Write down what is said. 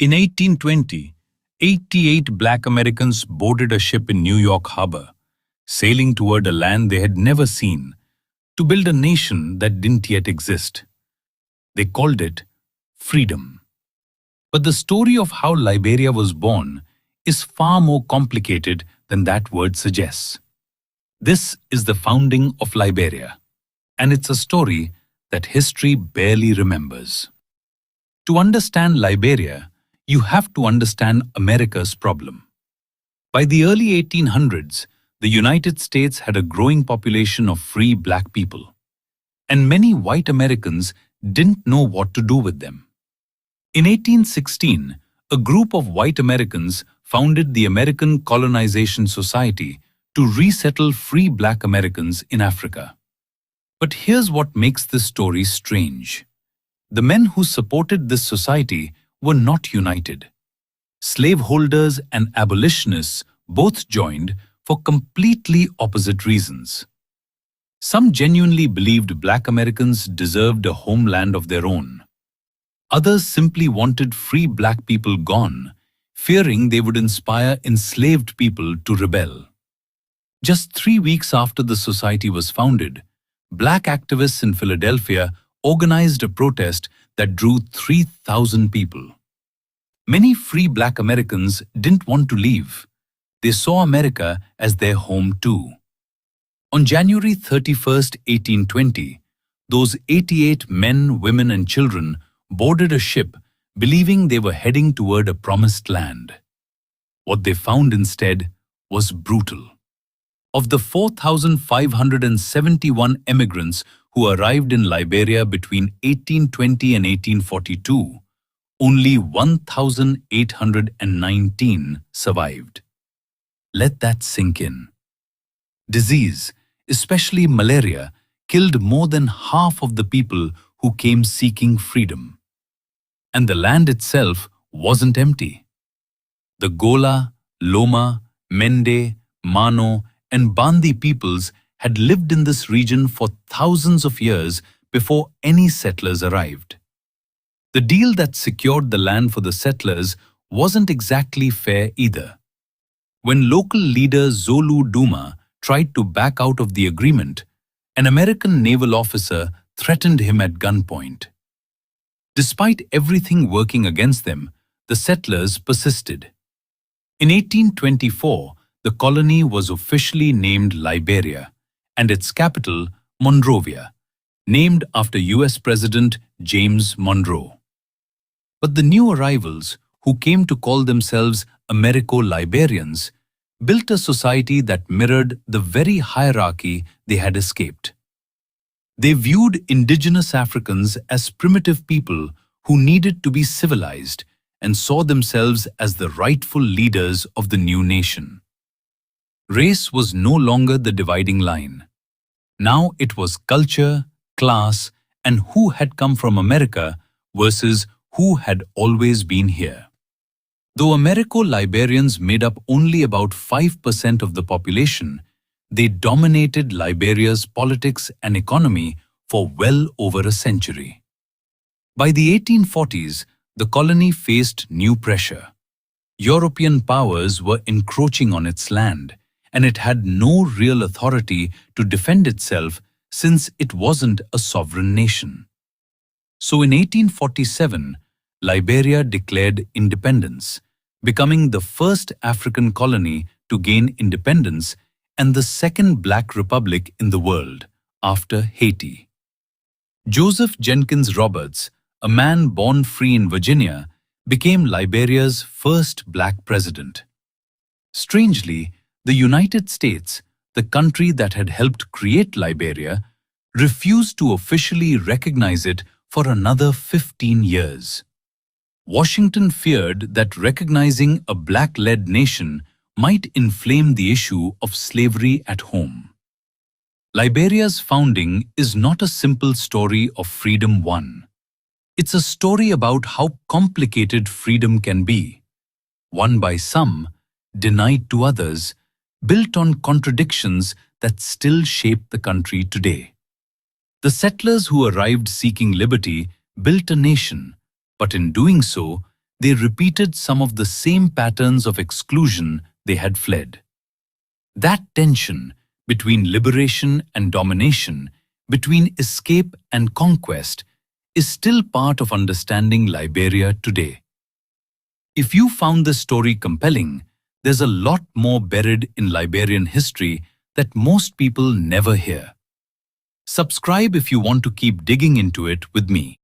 In 1820, 88 black Americans boarded a ship in New York Harbor, sailing toward a land they had never seen, to build a nation that didn't yet exist. They called it freedom. But the story of how Liberia was born is far more complicated than that word suggests. This is the founding of Liberia, and it's a story that history barely remembers. To understand Liberia, you have to understand America's problem. By the early 1800s, the United States had a growing population of free black people, and many white Americans didn't know what to do with them. In 1816, a group of white Americans founded the American Colonization Society to resettle free black Americans in Africa. But here's what makes this story strange. The men who supported this society were not united. Slaveholders and abolitionists both joined for completely opposite reasons. Some genuinely believed black Americans deserved a homeland of their own. Others simply wanted free black people gone, fearing they would inspire enslaved people to rebel. Just 3 weeks after the society was founded, black activists in Philadelphia organized a protest that drew 3,000 people. Many free black Americans didn't want to leave. They saw America as their home too. On January 31st, 1820, those 88 men, women and children boarded a ship believing they were heading toward a promised land. What they found instead was brutal. Of the 4,571 immigrants who arrived in Liberia between 1820 and 1842, only 1,819 survived. Let that sink in. Disease, especially malaria, killed more than half of the people who came seeking freedom. And the land itself wasn't empty. The Gola, Loma, Mende, Mano, and Bandi peoples had lived in this region for thousands of years before any settlers arrived. The deal that secured the land for the settlers wasn't exactly fair either. When local leader Zolu Duma tried to back out of the agreement, an American naval officer threatened him at gunpoint. Despite everything working against them, the settlers persisted. In 1824, the colony was officially named Liberia, and its capital, Monrovia, named after US President James Monroe. But the new arrivals, who came to call themselves Americo-Liberians, built a society that mirrored the very hierarchy they had escaped. They viewed indigenous Africans as primitive people who needed to be civilized and saw themselves as the rightful leaders of the new nation. Race was no longer the dividing line. Now it was culture, class, and who had come from America versus who had always been here. Though Americo-Liberians made up only about 5% of the population, they dominated Liberia's politics and economy for well over a century. By the 1840s, the colony faced new pressure. European powers were encroaching on its land, and it had no real authority to defend itself since it wasn't a sovereign nation. So in 1847, Liberia declared independence, becoming the first African colony to gain independence and the second black republic in the world, after Haiti. Joseph Jenkins Roberts, a man born free in Virginia, became Liberia's first black president. Strangely, the United States, the country that had helped create Liberia, refused to officially recognize it for another 15 years. Washington feared that recognizing a black-led nation might inflame the issue of slavery at home. Liberia's founding is not a simple story of freedom won. It's a story about how complicated freedom can be. Won by some, denied to others, built on contradictions that still shape the country today. The settlers who arrived seeking liberty built a nation, but in doing so, they repeated some of the same patterns of exclusion they had fled. That tension between liberation and domination, between escape and conquest, is still part of understanding Liberia today. If you found this story compelling, there's a lot more buried in Liberian history that most people never hear. Subscribe if you want to keep digging into it with me.